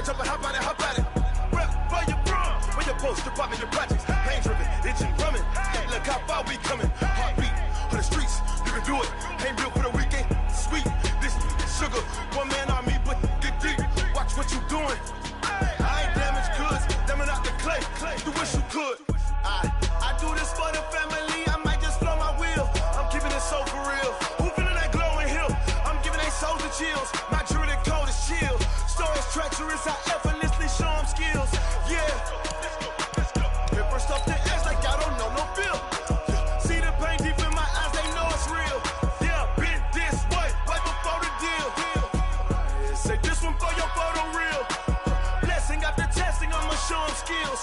jump and hop out it. Rep for your bro, for your post, department, your projects. Pain driven, itching, drumming. Hey, look how far we coming. Heartbeat on the streets, you can do it. Ain't built for the weekend. Sweet, this sugar, one man army, but get deep. Watch what you doing. I ain't damaged goods, damn out the clay. You wish you could. I do this for the family. I might just blow my wheel. I'm keeping it so for real. Who feeling that glowing hill? I'm giving they souls the chills. My jewelry the cold is chill. Stories treacherous, I effortlessly show them skills. Yeah. Hit first off the edge like I don't know no feel. See the pain deep in my eyes, they know it's real. Yeah, been this way, right before the deal. Say this one for your photo reel. Blessing after testing, I'ma show them skills.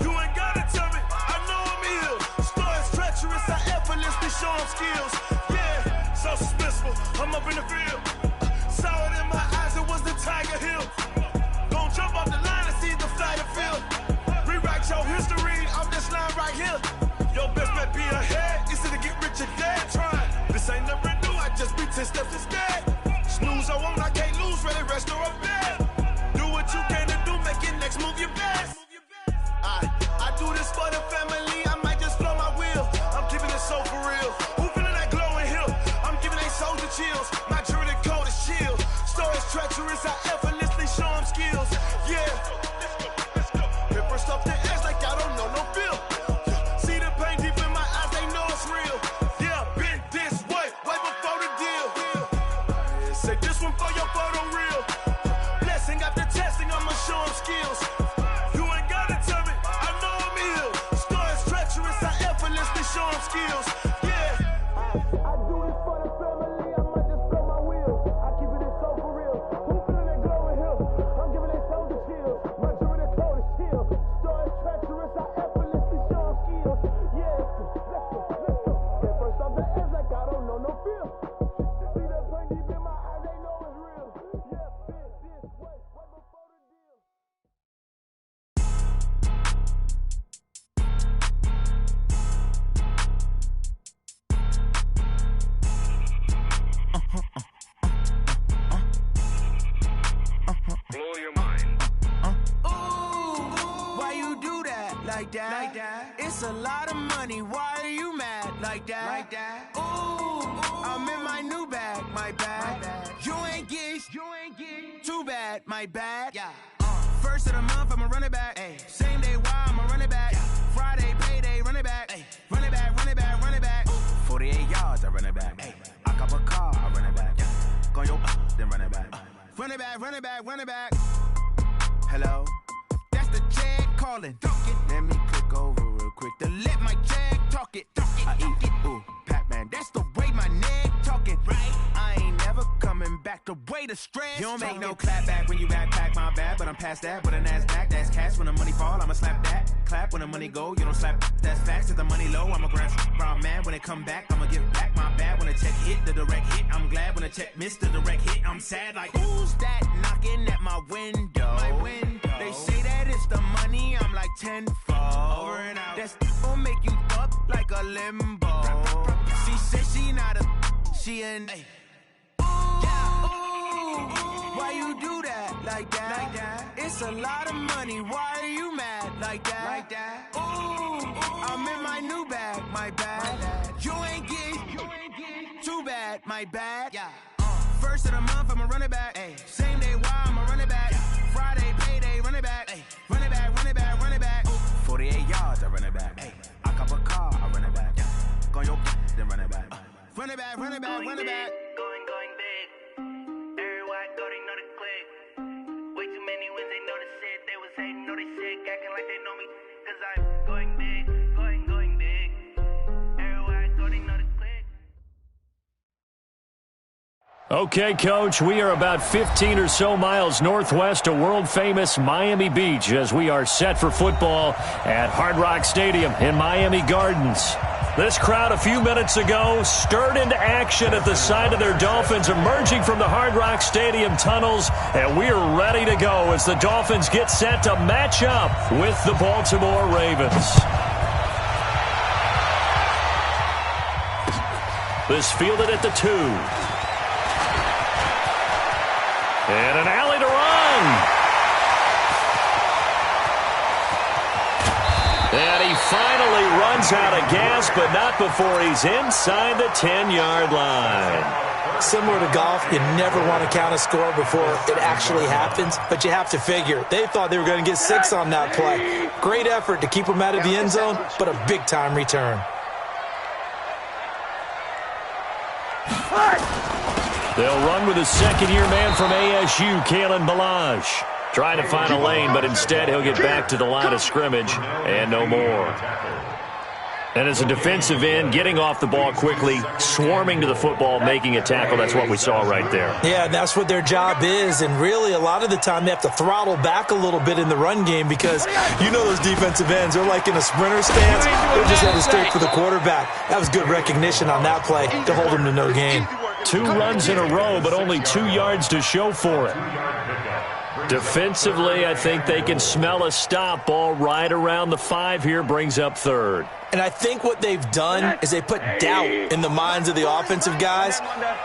You ain't gotta tell me, I know I'm ill. Stories treacherous, I effortlessly show them skills. Yeah, so suspenseful, I'm up in the field. Saw it in my eyes, it was the Tiger Hill. Gon' jump off the line and see the flight of field. Rewrite your history off this line right here. Your best bet be ahead, easy to get rich or dead. Trying, this ain't never new, I just be 10 steps instead. Snooze I won't, I can't lose, ready, rest or a bed. Do what you can to do, make your next move your best. I do this for the family, I might just blow my wheel. I'm keeping it so for real. Who feeling that glowing hill? I'm giving they souls the chills. My jewelry the cold is chill. Stories treacherous, I effortlessly show them skills. Yeah. Hit first off the edge like I don't know no feel. See the pain deep in my eyes, they know it's real. Yeah, been this way, way before the deal. Say this one for your photo reel. Blessing after testing, I'ma show them skills. You ain't gotta tell me, I know I'm ill. Stories treacherous, I effortlessly show them skills. Yeah. I do this for the family, I might just blow my wheel. I keep it so for real. Who feeling that glowing hill? I'm giving they souls the chills. My jewelry the cold is chill. Stories treacherous, I effortlessly show them skills. Yeah, let's go. Get first off the edge like I don't know no feel. See that pain deep in my eyes, they know it's real. Yeah, been this way, right before the deal. Blow your mind. Ooh, why you do that like that? Like that? It's a lot of money. Why are you mad like that? Like that? Ooh, I'm in my new bag, my bad. You ain't get too bad, my bad. Yeah. First of the month, I'ma run it back. Ay. Same day, why I'ma run it back. Yeah. Friday, payday, run it back. Ay. Run it back, run it back, run it back. 48 yards, I run it back. Ay. I cop a car, I run it back. Yeah. Go yo, then run it back. Run it back, run it back, run it back. Hello? That's the jag calling. Let me click over real quick to let my jag talk it. I eat it, ooh, Pac-Man. That's the way my neck talking. Right? I ain't never coming back the way the stress. You don't make no clap back when you backpack, my bad. But I'm past that with a NASDAQ. That's cash when the money fall, I'ma slap that. Clap when the money go, you don't slap. That's facts. If the money low, I'ma grab brown man. When it come back, I'ma give back my bad. When the check hit, the direct hit. I'm glad when the check missed the direct hit. I'm sad like, who's that knocking at my window? My window. They say that it's the money, I'm like tenfold. Over and out. That's gon' make you up like a limbo. She said she not a, she an. Ooh, why you do that like that? Like that? It's a lot of money. Why are you mad like that? Like that? Ooh, I'm in my new bag, my bad. You ain't get too bad, my bad. Yeah. First of the month, I'ma run it back. Ay. Same day, why I'ma run it back. Friday, payday, run it back. Ay. Run it back, run it back, run it back. 48 yards, I run it back. Ay. I cop a car, I run it back. Go yo, then run it back. Run it back, run it back, run it back. Going big. Everywhere I go, they know the click. Way too many wins, they know the shit. They was hating, know they sick, acting like they know me. Cause I'm going big, going big. Everywhere I go, they know the click. Okay, Coach, we are about 15 or so miles northwest of world-famous Miami Beach as we are set for football at Hard Rock Stadium in Miami Gardens. This crowd a few minutes ago stirred into action at the side of their Dolphins emerging from the Hard Rock Stadium tunnels, and we're ready to go as the Dolphins get set to match up with the Baltimore Ravens. This fielded at the 2. And an alley to run. runs out of gas, but not before he's inside the 10-yard line. Similar to golf, you never want to count a score before it actually happens, but you have to figure they thought they were going to get 6 on that play. Great effort to keep them out of the end zone, but a big-time return. They'll run with a second-year man from ASU, Kalen Ballage. Trying to find a lane, but instead he'll get back to the line of scrimmage and no more. And as a defensive end, getting off the ball quickly, swarming to the football, making a tackle, that's what we saw right there. Yeah, that's what their job is, and really a lot of the time they have to throttle back a little bit in the run game because you know those defensive ends, they're like in a sprinter stance. They're just headed straight for the quarterback. That was good recognition on that play to hold them to no gain. 2 runs in a row, but only 2 yards to show for it. Defensively, I think they can smell a stop. Ball right around the 5 here, brings up 3rd. And I think what they've done is they put doubt in the minds of the offensive guys.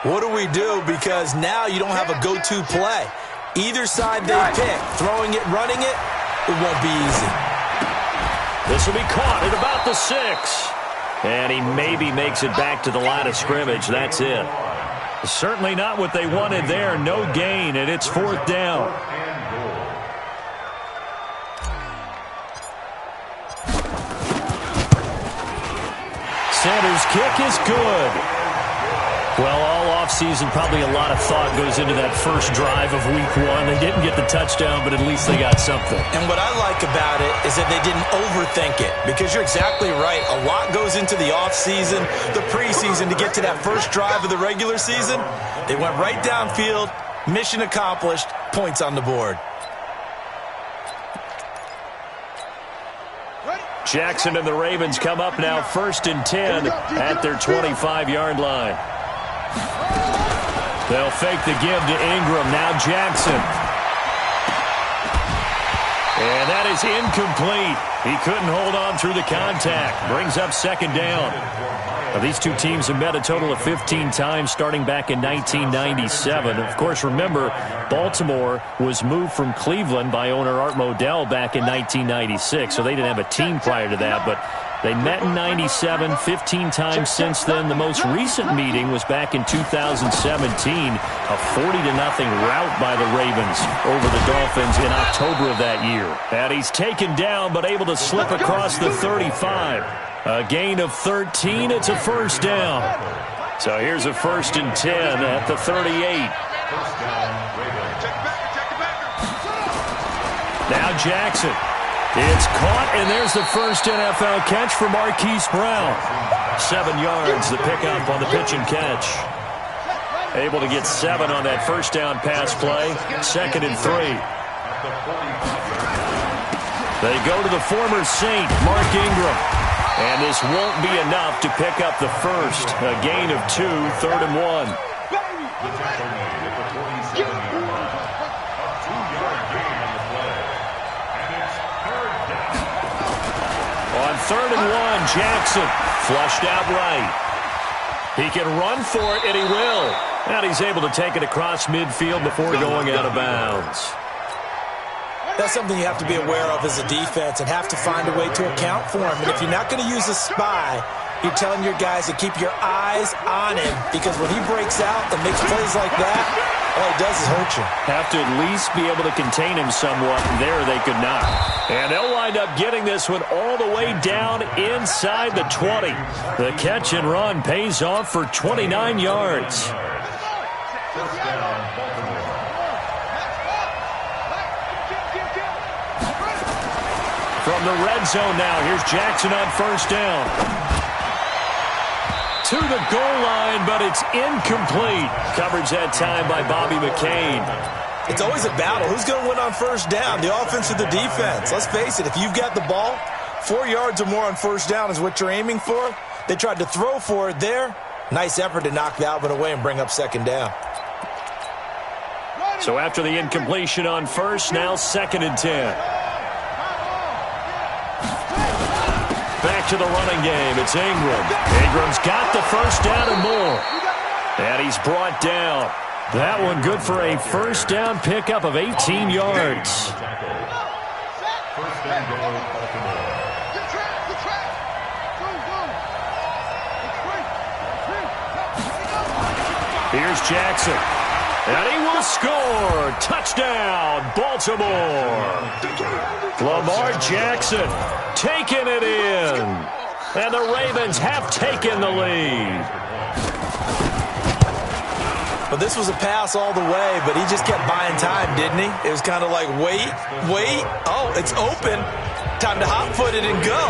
What do we do? Because now you don't have a go-to play. Either side they pick, throwing it, running it, it won't be easy. This will be caught at about the 6. And he maybe makes it back to the line of scrimmage. That's it. Certainly not what they wanted there. No gain, and it's 4th down. Sanders' kick is good. Well, all offseason, probably a lot of thought goes into that first drive of week 1. They didn't get the touchdown, but at least they got something. And what I like about it is that they didn't overthink it, because you're exactly right. A lot goes into the offseason, the preseason, to get to that first drive of the regular season. They went right downfield, mission accomplished, points on the board. Jackson and the Ravens come up now 1st and 10 at their 25-yard line. They'll fake the give to Ingram. Now Jackson. And that is incomplete. He couldn't hold on through the contact. Brings up 2nd down. Now, these two teams have met a total of 15 times starting back in 1997. Of course, remember, Baltimore was moved from Cleveland by owner Art Modell back in 1996, so they didn't have a team prior to that, but they met in 97, 15 times since then. The most recent meeting was back in 2017, a 40-0 rout by the Ravens over the Dolphins in October of that year. And he's taken down, but able to slip across the 35. A gain of 13, it's a 1st down. So here's a 1st and 10 at the 38. Now Jackson. It's caught, and there's the first NFL catch for Marquise Brown. 7 yards, the pickup on the pitch and catch. Able to get 7 on that 1st down pass play. 2nd and 3. They go to the former Saint, Mark Ingram. And this won't be enough to pick up the 1st. A gain of 2, 3rd and 1. On 3rd and 1, Jackson flushed out right. He can run for it, and he will. And he's able to take it across midfield before going out of bounds. That's something you have to be aware of as a defense and have to find a way to account for him. And if you're not going to use a spy, you're telling your guys to keep your eyes on him, because when he breaks out and makes plays like that, all he does is hurt you. Have to at least be able to contain him somewhat. There they could not. And they'll wind up getting this one all the way down inside the 20. The catch and run pays off for 29 yards. From the red zone now, here's Jackson on 1st down. To the goal line, but it's incomplete. Coverage that time by Bobby McCain. It's always a battle. Who's going to win on 1st down, the offense or the defense? Let's face it, if you've got the ball, 4 yards or more on 1st down is what you're aiming for. They tried to throw for it there. Nice effort to knock that one away and bring up 2nd down. So after the incompletion on 1st, now 2nd and 10. Back to the running game. It's Ingram. Ingram's got the 1st down and more. And he's brought down. That one good for a 1st down pickup of 18 yards. Here's Jackson. And he will score. Touchdown, Baltimore. Lamar Jackson taking it in. And the Ravens have taken the lead. Well, this was a pass all the way, but he just kept buying time, didn't he? It was kind of like, wait. Oh, it's open. Time to hot-foot it and go.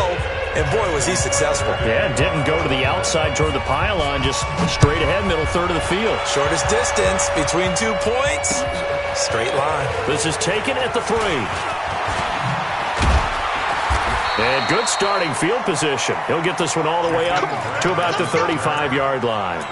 And, boy, was he successful. Yeah, didn't go to the outside toward the pylon, just straight ahead, middle third of the field. Shortest distance between 2 points. Straight line. This is taken at the 3. And good starting field position. He'll get this one all the way up to about the 35-yard line.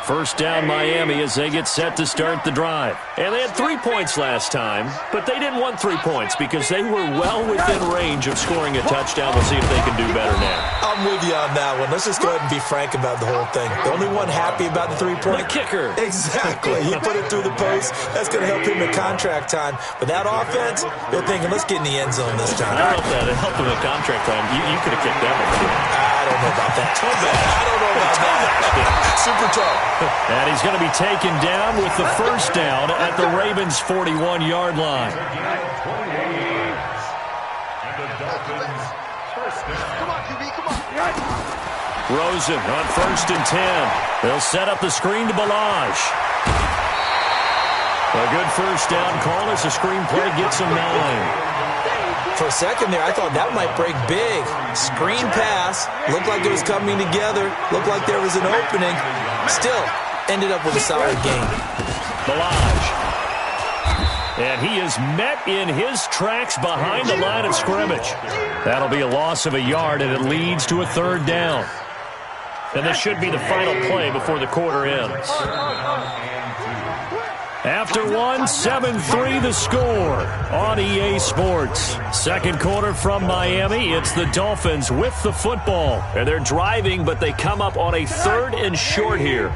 First down, Miami, as they get set to start the drive. And they had 3 points last time, but they didn't want 3 points because they were well within range of scoring a touchdown. We'll see if they can do better now. I'm with you on that one. Let's just go ahead and be frank about the whole thing. The only one happy about the 3-point? The kicker. Exactly. He put it through the post. That's going to help him at contract time. But that offense, they're thinking, let's get in the end zone this time. I don't know if that helped him at contract time. You could have kicked that one. I don't know about that. I don't know about that. Super tough. And he's going to be taken down with the first down at the Ravens' 41-yard line. Rosen on 1st and 10. They'll set up the screen to Balaj. A good first down call as the screen play gets him 9. For a second there, I thought that might break big. Screen pass. Looked like it was coming together. Looked like there was an opening. Still, ended up with a solid game. Balaj. And he is met in his tracks behind the line of scrimmage. That'll be a loss of a yard, and it leads to a 3rd down. And this should be the final play before the quarter ends. After 7-3 the score on EA Sports. Second quarter from Miami. It's the Dolphins with the football. And they're driving, but they come up on a 3rd and short here.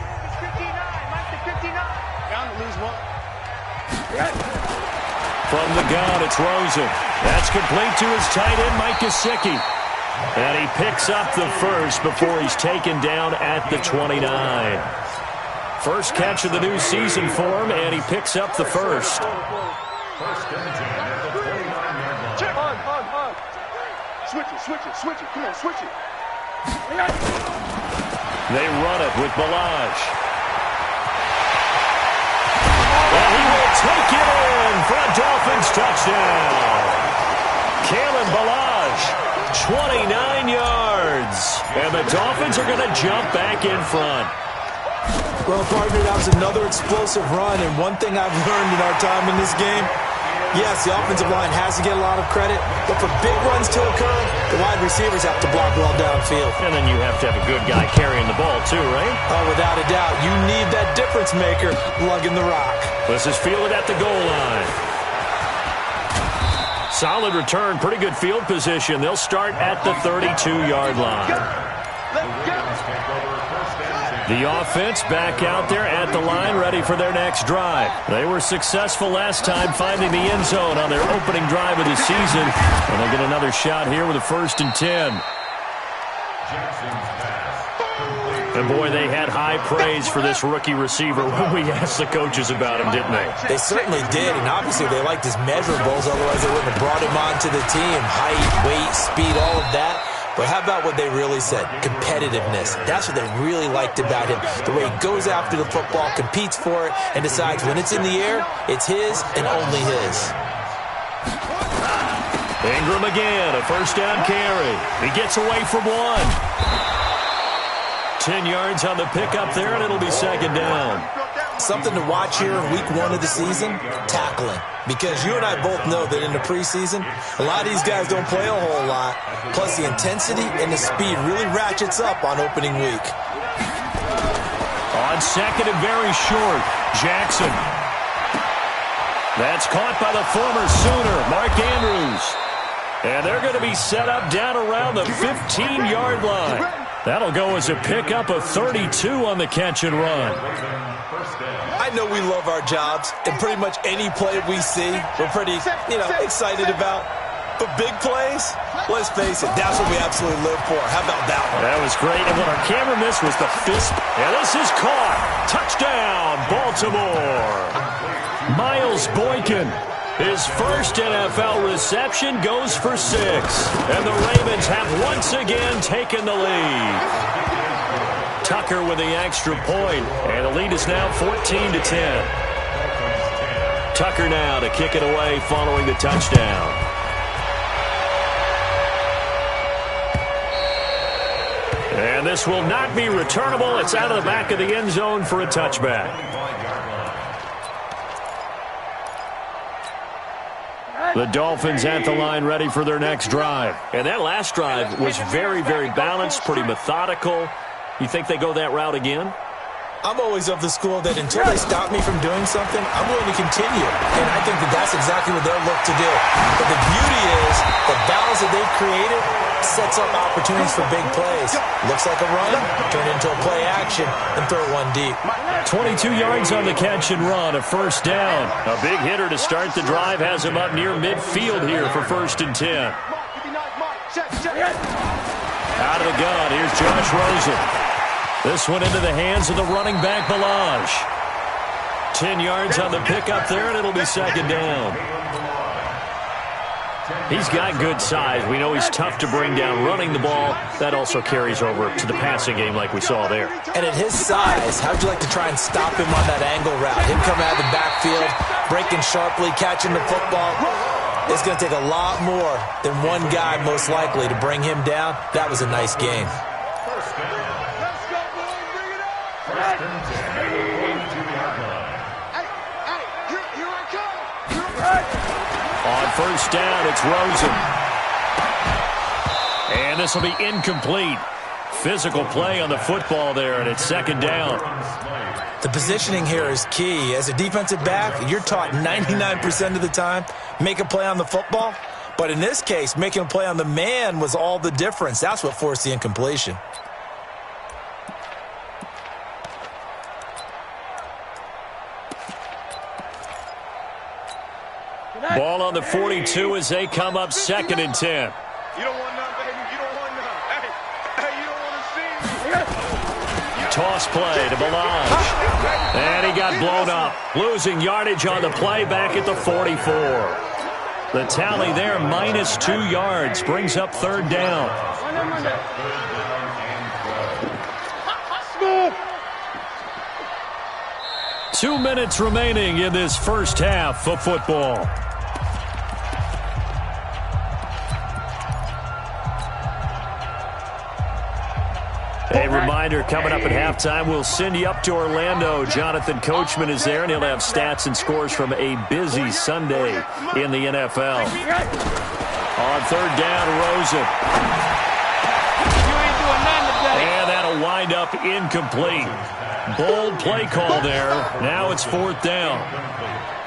From the gun, it's Rosen. That's complete to his tight end, Mike Gesicki. And he picks up the first before he's taken down at the 29. First catch of the new season for him, and he picks up the first. Switch it. Come on, switch it. They run it with Balaj. And he will take it in for a Dolphins touchdown. Kalen Balaj, 29 yards. And the Dolphins are going to jump back in front. Well, partner, that was another explosive run, and one thing I've learned in our time in this game, yes, the offensive line has to get a lot of credit, but for big runs to occur, the wide receivers have to block well downfield. And then you have to have a good guy carrying the ball too, right? Oh, without a doubt. You need that difference maker lugging the rock. This is fielded at the goal line. Solid return, pretty good field position. They'll start at the 32-yard line. The offense back out there at the line, ready for their next drive. They were successful last time finding the end zone on their opening drive of the season. And they'll get another shot here with a 1st and 10. And boy, they had high praise for this rookie receiver when we asked the coaches about him, didn't they? They certainly did, and obviously they liked his measurables, otherwise they wouldn't have brought him onto the team. Height, weight, speed, all of that. But how about what they really said? Competitiveness. That's what they really liked about him. The way he goes after the football, competes for it, and decides when it's in the air, it's his and only his. Ingram again, a 1st down carry. He gets away from one. 10 yards on the pickup there, and it'll be 2nd down. Something to watch here in week 1 of the season, tackling. Because you and I both know that in the preseason, a lot of these guys don't play a whole lot. Plus the intensity and the speed really ratchets up on opening week. On 2nd and very short, Jackson. That's caught by the former Sooner, Mark Andrews. And they're going to be set up down around the 15-yard line. That'll go as a pickup of 32 on the catch and run. I know we love our jobs, and pretty much any play we see, we're pretty, excited about. But big plays, let's face it, that's what we absolutely live for. How about that one? That was great. And what our camera missed was the fist. And this is caught. Touchdown, Baltimore. Miles Boykin. His first NFL reception goes for 6. And the Ravens have once again taken the lead. Tucker with the extra point. And the lead is now 14-10. Tucker now to kick it away following the touchdown. And this will not be returnable. It's out of the back of the end zone for a touchback. The Dolphins at the line ready for their next drive. And that last drive was very, very balanced, pretty methodical. You think they go that route again? I'm always of the school that until they stop me from doing something, I'm willing to continue. And I think that that's exactly what they'll look to do. But the beauty is the balance that they've created sets up opportunities for big plays. Looks like a run, turn into a play action, and throw one deep. 22 yards on the catch and run, a first down. A big hitter to start the drive has him up near midfield here for 1st and 10. Out of the gun, here's Josh Rosen. This one into the hands of the running back, Balaj. 10 yards on the pickup there, and it'll be 2nd down. He's got good size. We know he's tough to bring down running the ball. That also carries over to the passing game like we saw there. And at his size, how'd you like to try and stop him on that angle route? Him coming out of the backfield, breaking sharply, catching the football. It's going to take a lot more than one guy, most likely, to bring him down. That was a nice game. On first down, it's Rosen. And this will be incomplete. Physical play on the football there, and it's 2nd down. The positioning here is key. As a defensive back, you're taught 99% of the time, make a play on the football. But in this case, making a play on the man was all the difference. That's what forced the incompletion. Ball on the 42 as they come up 2nd and 10. You don't want none, baby. You don't want none. Hey, you don't want to see. Toss play to Balaj. And he got blown up. Losing yardage on the play back at the 44. The tally there, -2 yards. Brings up 3rd down. Two minutes remaining in this first half of football. A reminder, coming up at halftime, we'll send you up to Orlando. Jonathan Coachman is there, and he'll have stats and scores from a busy Sunday in the NFL. On 3rd down, Rosen. And that'll wind up incomplete. Bold play call there. Now it's 4th down.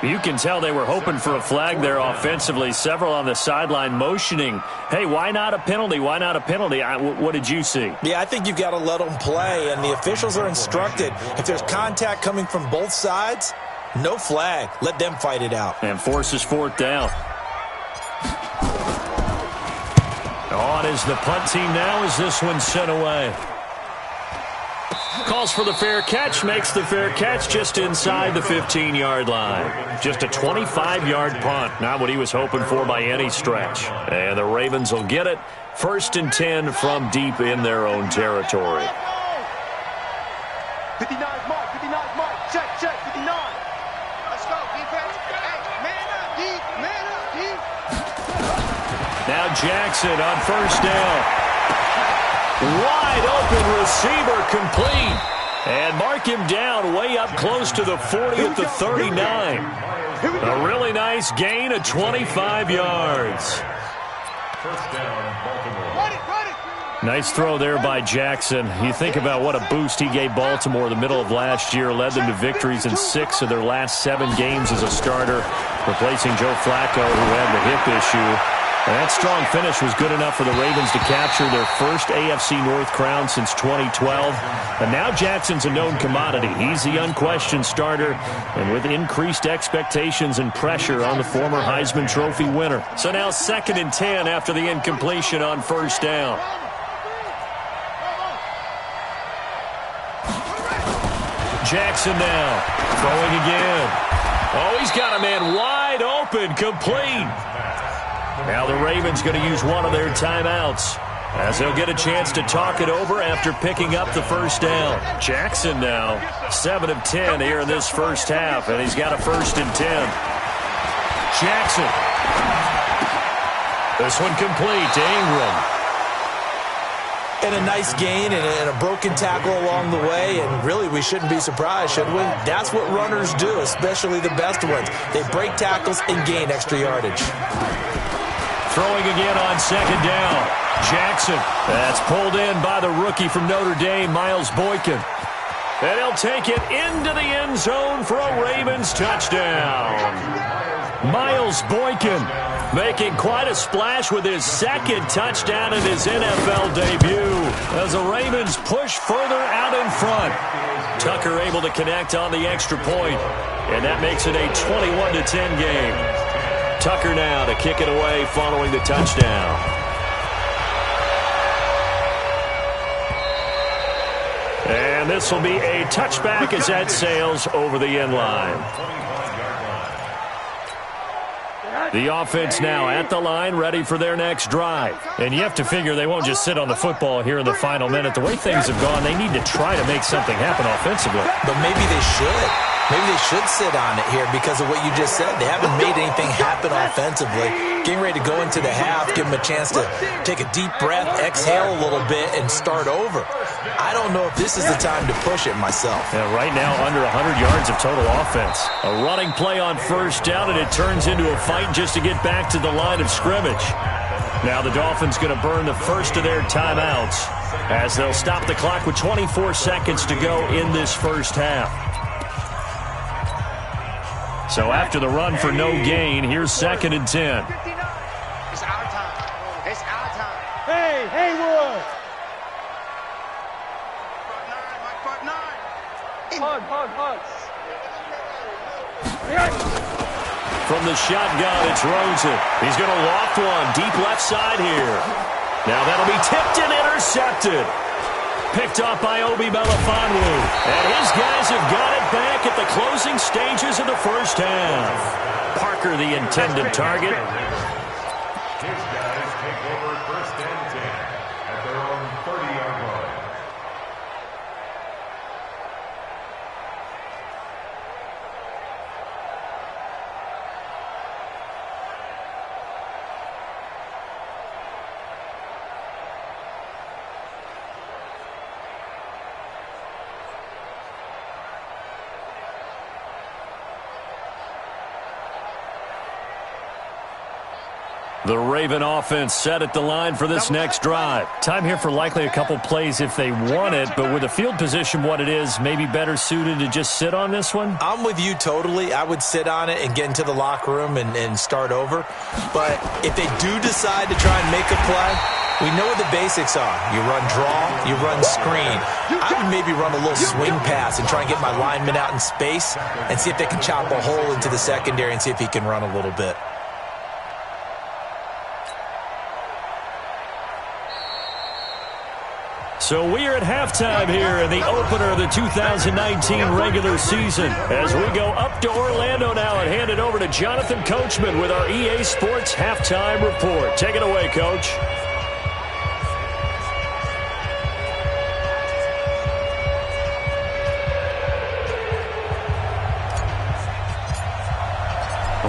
You can tell they were hoping for a flag there offensively. Several on the sideline motioning, hey, why not a penalty? Why not a penalty? What did you see? Yeah, I think you've got to let them play, and the officials are instructed. If there's contact coming from both sides, no flag. Let them fight it out. And forces 4th down. On is the punt team now as this one's sent away. Calls for the fair catch, makes the fair catch just inside the 15-yard line. Just a 25-yard punt, not what he was hoping for by any stretch. And the Ravens will get it. 1st and 10 from deep in their own territory. 59 mark, 59 mark. Check, 59. Let's go, defense. Hey, man up, deep. Now Jackson on 1st down. Wide open receiver complete. And mark him down way up close to the 40 at the 39. A really nice gain of 25 yards. Nice throw there by Jackson. You think about what a boost he gave Baltimore the middle of last year. Led them to victories in 6 of their last 7 games as a starter, replacing Joe Flacco, who had the hip issue. That strong finish was good enough for the Ravens to capture their first AFC North crown since 2012. And now Jackson's a known commodity. He's the unquestioned starter, and with increased expectations and pressure on the former Heisman Trophy winner. So now 2nd and 10 after the incompletion on first down. Jackson now throwing again. Oh, he's got a man wide open, complete. Now the Ravens going to use one of their timeouts as they'll get a chance to talk it over after picking up the first down. Jackson now 7 of 10 here in this first half, and he's got a 1st and 10. Jackson. This one complete to Ingram. And a nice gain and a broken tackle along the way, and really we shouldn't be surprised, should we? That's what runners do, especially the best ones. They break tackles and gain extra yardage. Throwing again on 2nd down. Jackson. That's pulled in by the rookie from Notre Dame, Miles Boykin. And he'll take it into the end zone for a Ravens touchdown. Miles Boykin making quite a splash with his 2nd touchdown in his NFL debut as the Ravens push further out in front. Tucker able to connect on the extra point, and that makes it a 21-10 game. Tucker now to kick it away following the touchdown. And this will be a touchback as that sails over the end line. The offense now at the line, ready for their next drive. And you have to figure they won't just sit on the football here in the final minute. The way things have gone, they need to try to make something happen offensively. But maybe they should. Maybe they should sit on it here because of what you just said. They haven't made anything happen offensively. Getting ready to go into the half, give them a chance to take a deep breath, exhale a little bit, and start over. I don't know if this is the time to push it myself. Yeah, right now, under 100 yards of total offense. A running play on first down, and it turns into a fight just to get back to the line of scrimmage. Now the Dolphins going to burn the first of their timeouts as they'll stop the clock with 24 seconds to go in this first half. So after the run for no gain, here's 2nd and 10. It's our time. It's our time. Hey, Haywood! Front nine. Hug. From the shotgun, it's Rosen. He's going to loft one deep left side here. Now that'll be tipped and intercepted. Picked off by Obi Melifonwu. And his guys have got it back at the closing stages of the first half. Parker, the intended target. His guys take over 1st and 10 at their own 30-yard line. The Raven offense set at the line for this next drive. Time here for likely a couple plays if they want it, but with the field position what it is, maybe better suited to just sit on this one? I'm with you totally. I would sit on it and get into the locker room and start over. But if they do decide to try and make a play, we know what the basics are. You run draw, you run screen. I would maybe run a little swing pass and try and get my lineman out in space and see if they can chop a hole into the secondary and see if he can run a little bit. So we are at halftime here in the opener of the 2019 regular season as we go up to Orlando now and hand it over to Jonathan Coachman with our EA Sports Halftime Report. Take it away, Coach.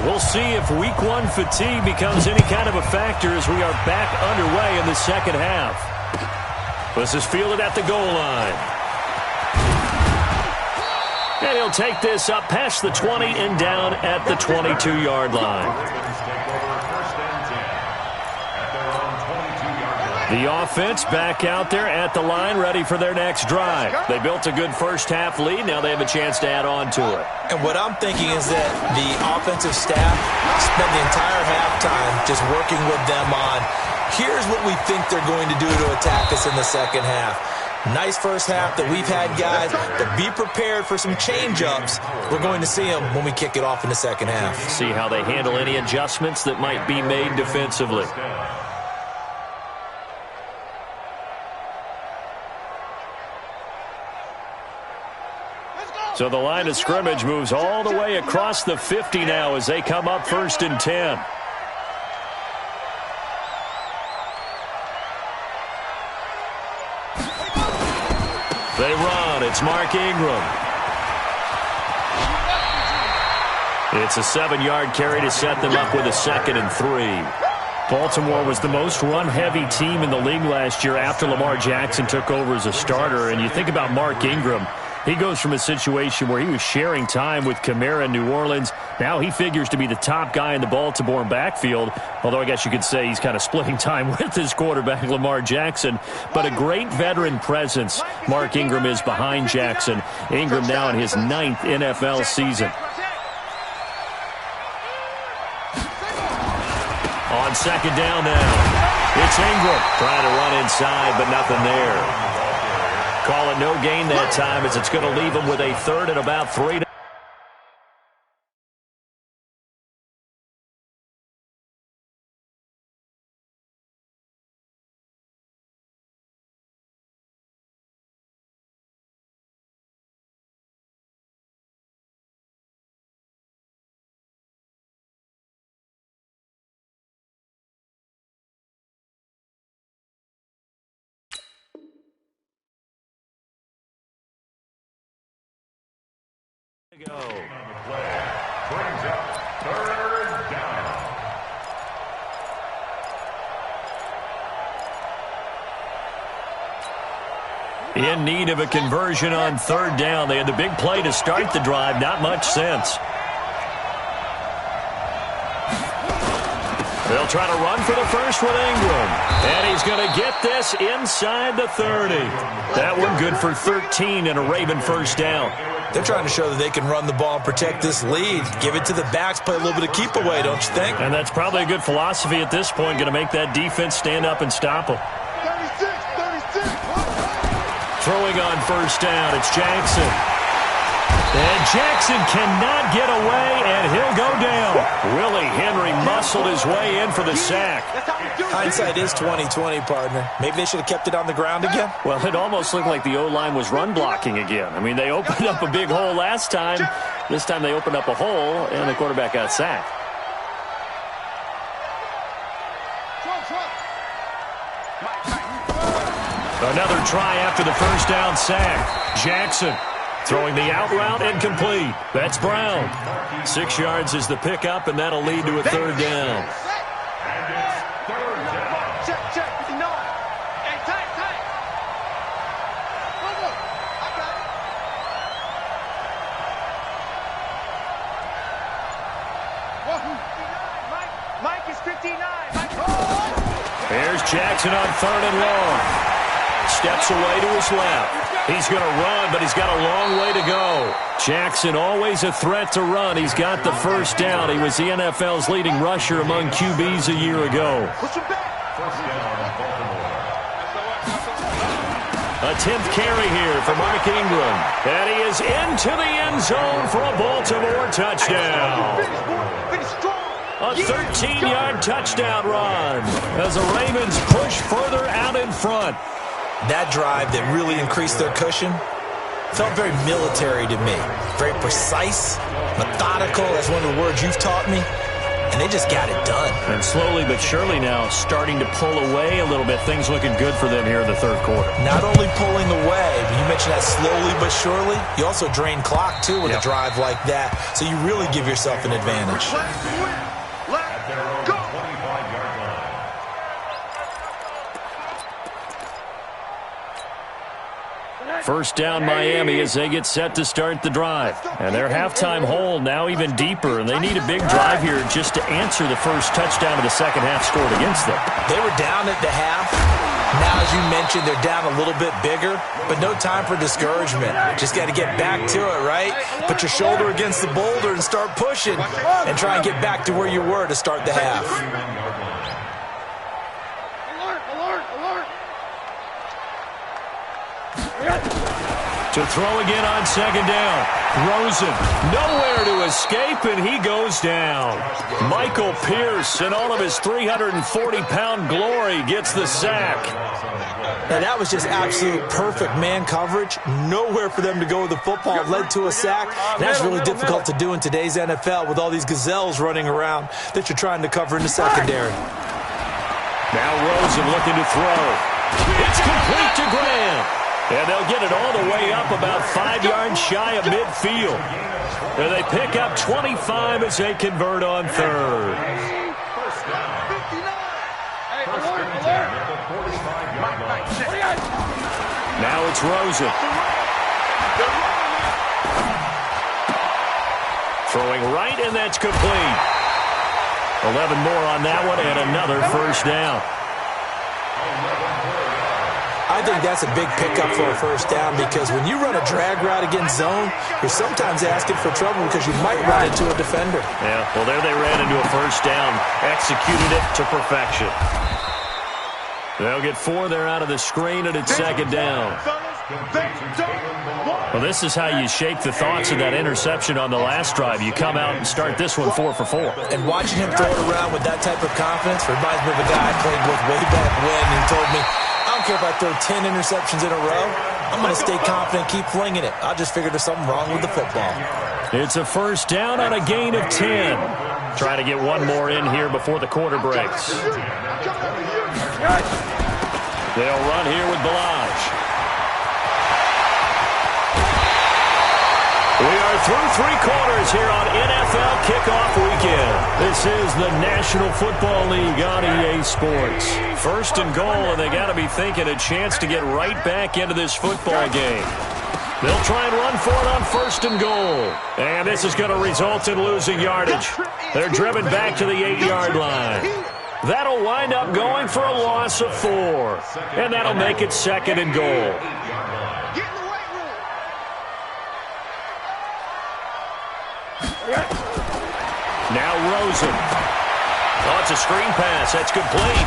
We'll see if week one fatigue becomes any kind of a factor as we are back underway in the second half. This is fielded at the goal line. And he'll take this up past the 20 and down at the 22-yard line. The offense back out there at the line, ready for their next drive. They built a good first-half lead. Now they have a chance to add on to it. And what I'm thinking is that the offensive staff spent the entire halftime just working with them on, here's what we think they're going to do to attack us in the second half. Nice first half that we've had, guys, but be prepared for some change-ups. We're going to see them when we kick it off in the second half. See how they handle any adjustments that might be made defensively. So the line of scrimmage moves all the way across the 50 now as they come up 1st and 10. They run. It's Mark Ingram. It's a 7-yard carry to set them up with a 2nd and 3. Baltimore was the most run-heavy team in the league last year after Lamar Jackson took over as a starter. And you think about Mark Ingram, he goes from a situation where he was sharing time with Kamara in New Orleans. Now he figures to be the top guy in the Baltimore backfield, although I guess you could say he's kind of splitting time with his quarterback, Lamar Jackson. But a great veteran presence, Mark Ingram is behind Jackson. Ingram now in his 9th NFL season. On 2nd down now, it's Ingram trying to run inside, but nothing there. Call it no gain that time as it's going to leave him with a 3rd and about 3. Go. Brings up 3rd down. In need of a conversion on 3rd down. They had the big play to start the drive. Not much sense. They'll try to run for the first with Ingram. And he's going to get this inside the 30. That one good for 13 and a Raven 1st down. They're trying to show that they can run the ball and protect this lead. Give it to the backs, play a little bit of keep away, don't you think? And that's probably a good philosophy at this point, going to make that defense stand up and stop them. 36. Throwing on 1st down, it's Jackson. And Jackson cannot get away, and he'll go down. Willie Henry muscled his way in for the sack. Hindsight is 20/20, partner. Maybe they should have kept it on the ground again. Well, it almost looked like the O-line was run blocking again. I mean, they opened up a big hole last time. This time they opened up a hole, and the quarterback got sacked. Another try after the 1st down sack. Jackson throwing the out route and complete. That's Brown. 6 yards is the pickup, and that'll lead to a 3rd down. Check, 59. Hey, tight. I got it. Mike is 59. There's Jackson on 3rd and long. Steps away to his left. He's going to run, but he's got a long way to go. Jackson, always a threat to run. He's got the 1st down. He was the NFL's leading rusher among QBs a year ago. A 10th carry here for Mark Ingram. And he is into the end zone for a Baltimore touchdown. A 13-yard touchdown run as the Ravens push further out in front. That drive that really increased their cushion felt very military to me. Very precise, methodical. That's one of the words you've taught me. And they just got it done. And slowly but surely now starting to pull away a little bit. Things looking good for them here in the 3rd quarter. Not only pulling away, but you mentioned that slowly but surely. You also drain clock, too, with a drive like that. So you really give yourself an advantage. First down Miami as they get set to start the drive. And their halftime hole now even deeper, and they need a big drive here just to answer the first touchdown of the second half scored against them. They were down at the half. Now, as you mentioned, they're down a little bit bigger, but no time for discouragement. Just got to get back to it, right? Put your shoulder against the boulder and start pushing and try and get back to where you were to start the half. To throw again on second down. Rosen, nowhere to escape, and he goes down. Michael Pierce, in all of his 340-pound glory, gets the sack. Now, that was just absolute perfect man coverage. Nowhere for them to go with the football. Led to a sack. That's really difficult to do in today's NFL with all these gazelles running around that you're trying to cover in the secondary. Now Rosen looking to throw. It's complete to Graham. And they'll get it all the way up about 5 yards shy of midfield. And they pick up 25 as they convert on third. Now it's Rosen. Throwing right, and that's complete. 11 more on that one, and another first down. I think that's a big pickup for a first down because when you run a drag route against zone, you're sometimes asking for trouble because you might run into a defender. Yeah, well, there they ran into a first down, executed it to perfection. They'll get 4 there out of the screen, and it's second down. Well, this is how you shake the thoughts of that interception on the last drive. You come out and start this one 4 for 4. And watching him throw it around with that type of confidence reminds me of a guy I played with way back when who told me, I don't care if I throw 10 interceptions in a row. I'm going to stay confident, keep flinging it. I just figured there's something wrong with the football. It's a first down on a gain of 10. Trying to get one more in here before the quarter breaks. They'll run here with Balaj. We are through 3 quarters here on NFL Kickoff Weekend. This is the National Football League on EA Sports. First and goal, and they got to be thinking a chance to get right back into this football game. They'll try and run for it on first and goal. And this is going to result in losing yardage. They're driven back to the 8-yard line. That'll wind up going for a loss of 4. And that'll make it second and goal. Now Rosen. Oh, it's a screen pass. That's complete.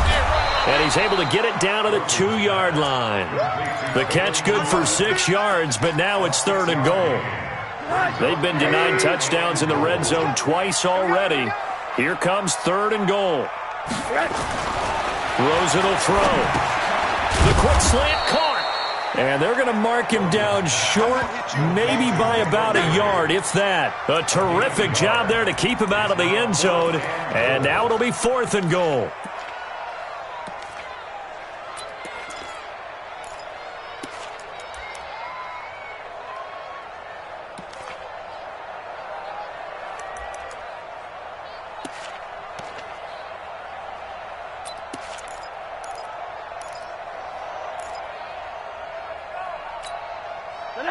And he's able to get it down to the 2-yard line. The catch good for 6 yards, but now it's third and goal. They've been denied touchdowns in the red zone twice already. Here comes third and goal. Rosen will throw. The quick slant caught. And they're going to mark him down short, maybe by about a yard, if that. A terrific job there to keep him out of the end zone. And now it'll be fourth and goal.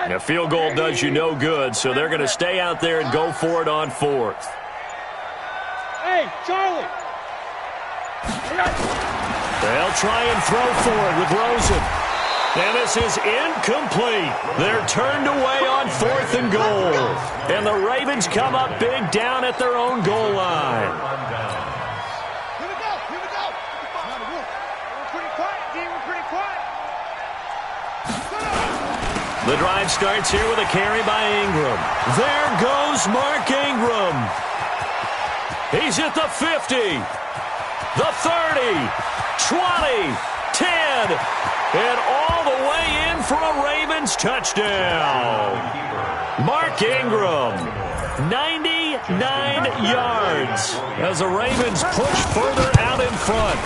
A field goal does you no good, so they're going to stay out there and go for it on fourth. Hey, Charlie! They'll try and throw for it with Rosen. And this is incomplete. They're turned away on fourth and goal. And the Ravens come up big down at their own goal line. Here we go! We're pretty quiet, D. We're pretty quiet. The drive starts here with a carry by Ingram. There goes Mark Ingram. He's at the 50, the 30, 20, 10, and all the way in for a Ravens touchdown. Mark Ingram, 99 yards as the Ravens push further out in front.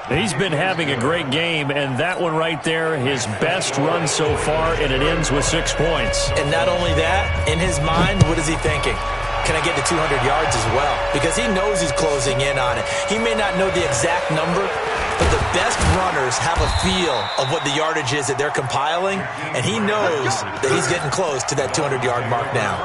He's been having a great game, and that one right there, his best run so far, and it ends with 6 points. And not only that, in his mind, what is he thinking? Can I get to 200 yards as well? Because he knows he's closing in on it. He may not know the exact number, but the best runners have a feel of what the yardage is that they're compiling, and he knows that he's getting close to that 200-yard mark now.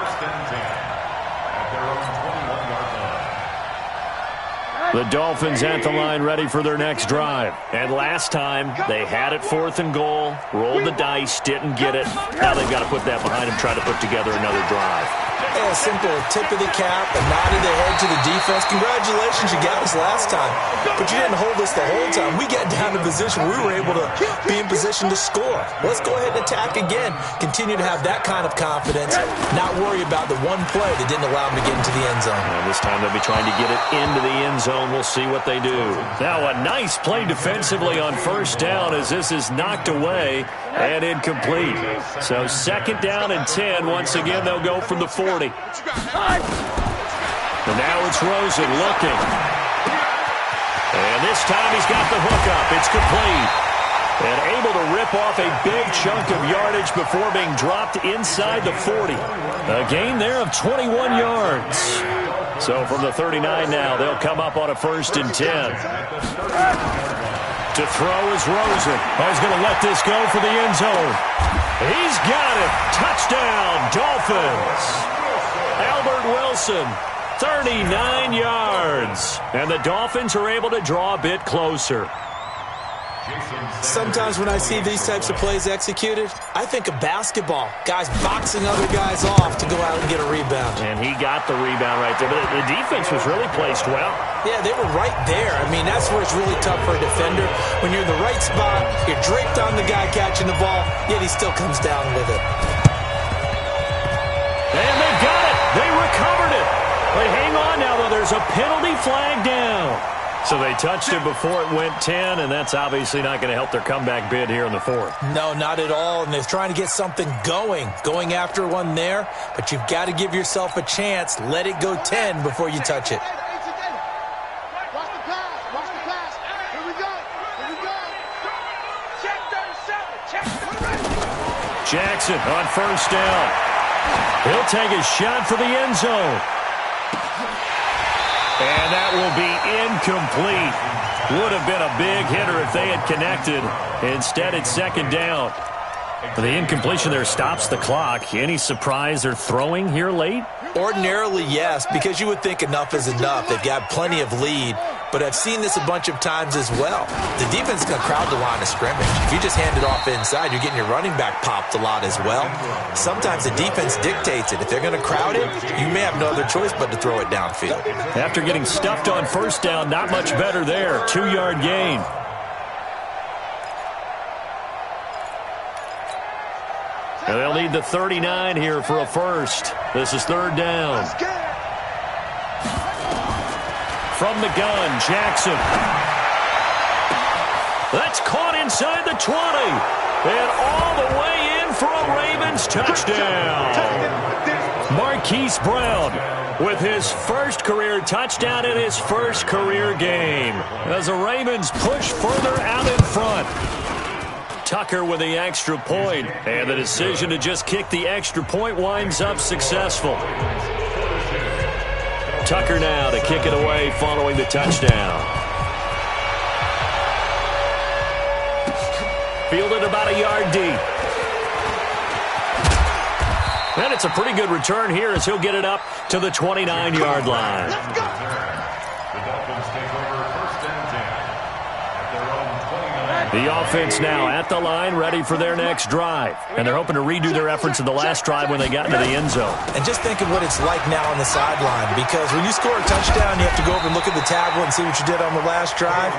The Dolphins at the line ready for their next drive. And last time, they had it 4th and goal, rolled the dice, didn't get it. Now they've got to put that behind them, try to put together another drive. Yeah, simple tip of the cap, a nod of the head to the defense. Congratulations, you got us last time. But you didn't hold us the whole time. We got down to position. We were able to be in position to score. Let's go ahead and attack again. Continue to have that kind of confidence. Not worry about the one play that didn't allow them to get into the end zone. And this time they'll be trying to get it into the end zone. We'll see what they do. Now a nice play defensively on 1st down as this is knocked away and incomplete. So 2nd down and 10. Once again, they'll go from the 40. And now it's Rosen looking. And this time he's got the hook up. It's complete. And able to rip off a big chunk of yardage before being dropped inside the 40. A gain there of 21 yards. So from the 39 now, they'll come up on a 1st and 10. To throw is Rosen. Oh, he's going to let this go for the end zone. He's got it. Touchdown, Dolphins. Albert Wilson, 39 yards. And the Dolphins are able to draw a bit closer. Sometimes when I see these types of plays executed, I think of basketball. Guys boxing other guys off to go out and get a rebound. And he got the rebound right there. But the defense was really placed well. Yeah, they were right there. I mean, that's where it's really tough for a defender. When you're in the right spot, you're draped on the guy catching the ball, yet he still comes down with it. And they got it. They recovered it. But hang on now, though. There's a penalty flag down. So they touched it before it went 10, and that's obviously not going to help their comeback bid here in the 4th. No, not at all, and they're trying to get something going after one there, but you've got to give yourself a chance. Let it go 10 before you touch it. Watch the pass. Watch the pass. Here we go. Here we go. Check 37. Check. Jackson on 1st down. He'll take a shot for the end zone. And that will be incomplete. Would have been a big hitter if they had connected. Instead, it's 2nd down. The incompletion there stops the clock. Any surprise they're throwing here late? Ordinarily, yes, because you would think enough is enough. They've got plenty of lead, but I've seen this a bunch of times as well. The defense is going to crowd the line of scrimmage. If you just hand it off inside, you're getting your running back popped a lot as well. Sometimes the defense dictates it. If they're going to crowd it, you may have no other choice but to throw it downfield. After getting stuffed on 1st down, not much better there. 2-yard gain. And they'll need the 39 here for a 1st. This is 3rd down. From the gun, Jackson. That's caught inside the 20. And all the way in for a Ravens touchdown. Marquise Brown with his 1st career touchdown in his 1st career game. As the Ravens push further out in front. Tucker with the extra point, and the decision to just kick the extra point winds up successful. Tucker now to kick it away following the touchdown. Fielded about a yard deep. And it's a pretty good return here as he'll get it up to the 29-yard line. The Dolphins take over 1st and 10 at their own 29. The offense now at the line, ready for their next drive. And they're hoping to redo their efforts in the last drive when they got into the end zone. And just think of what it's like now on the sideline, because when you score a touchdown, you have to go over and look at the tablet and see what you did on the last drive.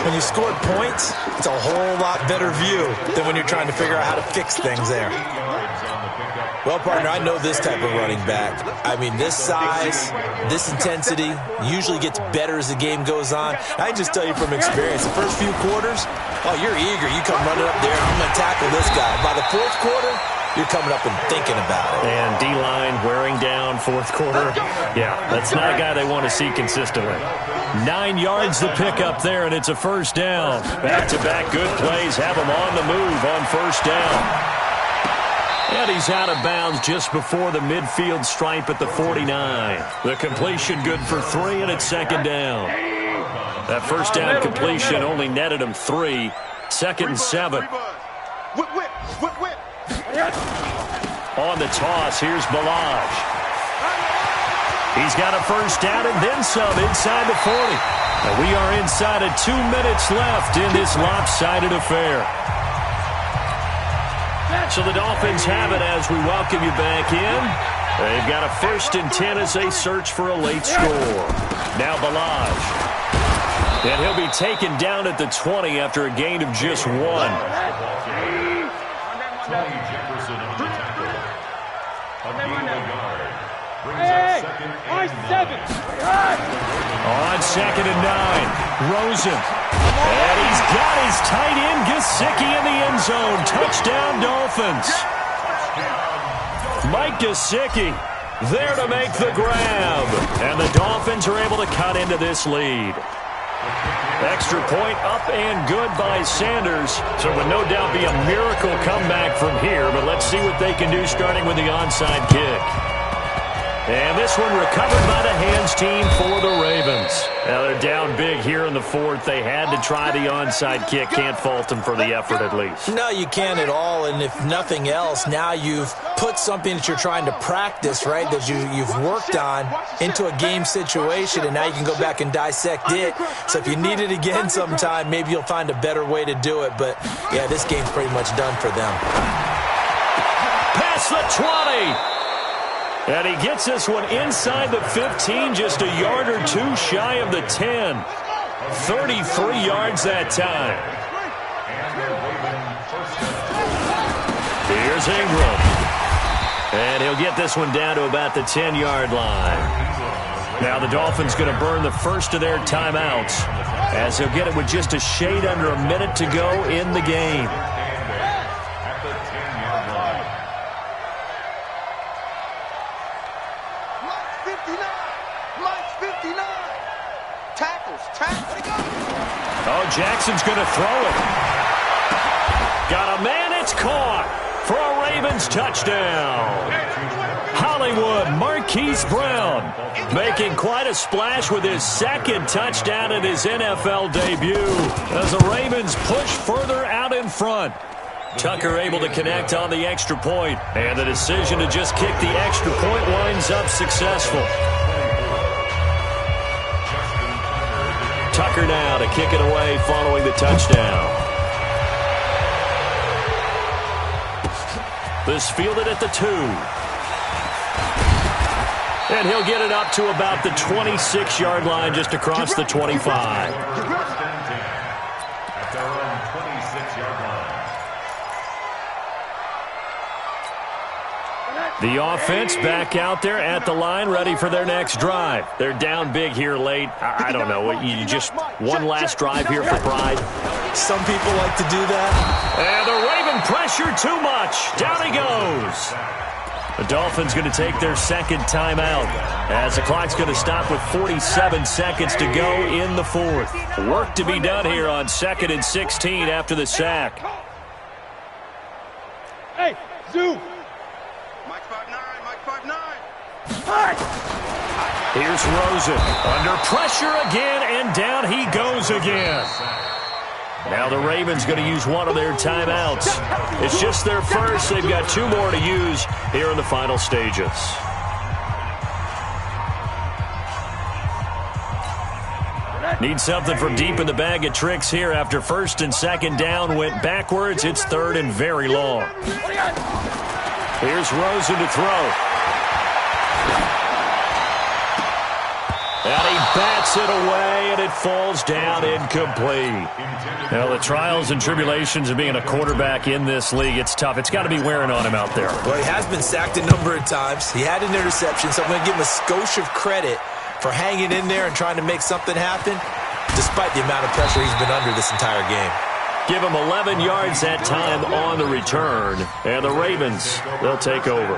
When you scored points, it's a whole lot better view than when you're trying to figure out how to fix things there. Well, partner, I know this type of running back. I mean, this size, this intensity usually gets better as the game goes on. I can just tell you from experience, the first few quarters, oh, you're eager. You come running up there, I'm going to tackle this guy. By the 4th quarter, you're coming up and thinking about it. And D-line wearing down 4th quarter. Yeah, that's not a guy they want to see consistently. 9 yards to pick up there, and it's a 1st down. Back-to-back good plays have him on the move on 1st down. And he's out of bounds just before the midfield stripe at the 49. The completion good for 3, and it's 2nd down. That 1st down completion only netted him 3. 2nd and 7. Whip, whip, whip, whip. On the toss, here's Balaj. He's got a 1st down and then some inside the 40. And we are inside of 2 minutes left in this lopsided affair. So the Dolphins have it as we welcome you back in. They've got a 1st and 10 as they search for a late score. Now Balaj. And he'll be taken down at the 20 after a gain of just 1. Jefferson on the tackle. A gain of yard. Brings up 2nd and 9. On 2nd and 9. Rosen. And he's got his tight end Gesicki in the end zone. Touchdown Dolphins. Mike Gesicki there to make the grab. And the Dolphins are able to cut into this lead. Extra point up and good by Sanders. So it would no doubt be a miracle comeback from here. But let's see what they can do starting with the onside kick. And this one recovered by the hands team for the Ravens. Now they're down big here in the 4th. They had to try the onside kick. Can't fault them for the effort at least. No, you can't at all. And if nothing else, now you've put something that you're trying to practice, right, that you've worked on into a game situation, and now you can go back and dissect it. So if you need it again sometime, maybe you'll find a better way to do it. But, yeah, this game's pretty much done for them. Past the 20. And he gets this one inside the 15, just a yard or 2 shy of the 10. 33 yards that time. Here's Ingram. And he'll get this one down to about the 10-yard line. Now the Dolphins going to burn the first of their timeouts as he'll get it with just a shade under a minute to go in the game. Jackson's going to throw it. Got a man, it's caught for a Ravens touchdown. Hollywood Marquise Brown making quite a splash with his 2nd touchdown in his NFL debut as the Ravens push further out in front. Tucker able to connect on the extra point, and the decision to just kick the extra point winds up successful. Tucker now to kick it away following the touchdown. This fielded at the 2. And he'll get it up to about the 26-yard line just across the 25. At their own 26-yard line. The offense back out there at the line, ready for their next drive. They're down big here late. I don't know. You just one last drive here for pride. Some people like to do that. And the Raven pressure too much. Down he goes. The Dolphins going to take their 2nd timeout as the clock's going to stop with 47 seconds to go in the 4th. Work to be done here on 2nd and 16 after the sack. Hey, Zoo. Here's Rosen. Under pressure again, and down he goes again. Now the Ravens going to use one of their timeouts. It's just their first. They've got 2 more to use here in the final stages. Need something from deep in the bag of tricks here after 1st and 2nd down went backwards. It's 3rd and very long. Here's Rosen to throw. And he bats it away, and it falls down incomplete. Now, the trials and tribulations of being a quarterback in this league, it's tough. It's got to be wearing on him out there. Well, he has been sacked a number of times. He had an interception, so I'm going to give him a skosh of credit for hanging in there and trying to make something happen, despite the amount of pressure he's been under this entire game. Give him 11 yards that time on the return, and the Ravens, they'll take over.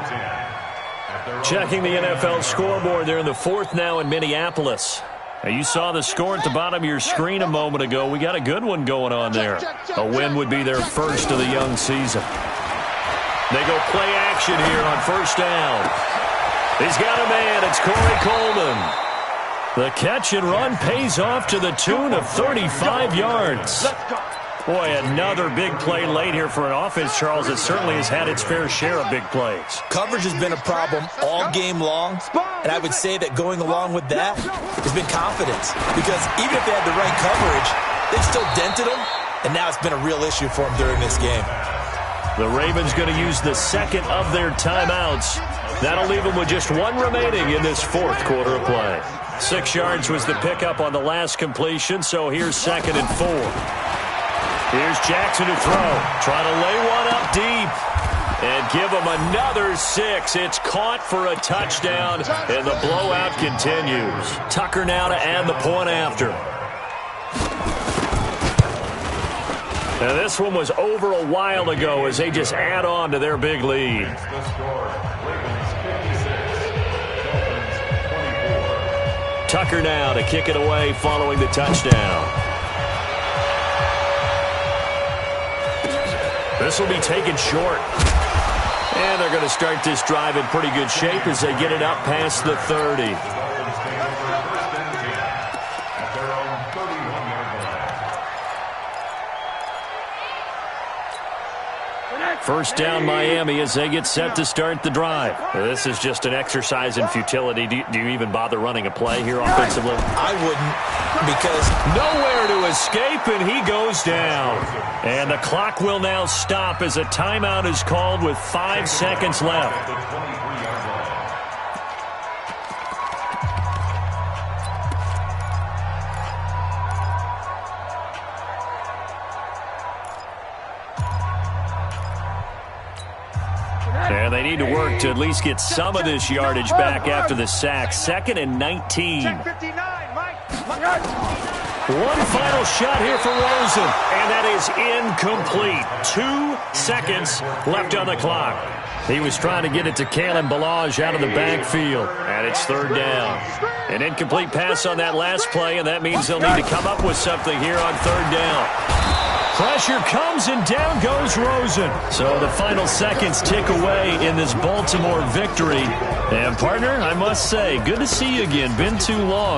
Checking the NFL scoreboard, they're in the 4th now in Minneapolis. Now, you saw the score at the bottom of your screen a moment ago. We got a good one going on there. A win would be their first of the young season. They go play action here on 1st down. He's got a man. It's Corey Coleman. The catch and run pays off to the tune of 35 yards. Boy, another big play late here for an offense, Charles, that certainly has had its fair share of big plays. Coverage has been a problem all game long, and I would say that going along with that has been confidence. Because even if they had the right coverage, they've still dented them, and now it's been a real issue for them during this game. The Ravens going to use the second of their timeouts. That'll leave them with just one remaining in this fourth quarter of play. 6 yards was the pickup on the last completion, so here's 2nd and 4. Here's Jackson to throw. Trying to lay one up deep. And give him another 6. It's caught for a touchdown, and the blowout continues. Tucker now to add the point after. Now this one was over a while ago as they just add on to their big lead. Tucker now to kick it away following the touchdown. This will be taken short. And they're going to start this drive in pretty good shape as they get it up past the 30. First down Miami as they get set to start the drive. This is just an exercise in futility. Do you even bother running a play here offensively? I wouldn't, because nowhere to escape, and he goes down. And the clock will now stop as a timeout is called with 5 seconds left. And they need to work to at least get some of this yardage back after the sack. 2nd and 19. One final shot here for Rosen, and that is incomplete. 2 seconds left on the clock. He was trying to get it to Kalen Ballage out of the backfield, and it's 3rd down. An incomplete pass on that last play, and that means they'll need to come up with something here on 3rd down. Pressure comes, and down goes Rosen. So the final seconds tick away in this Baltimore victory. And, partner, I must say, good to see you again. Been too long.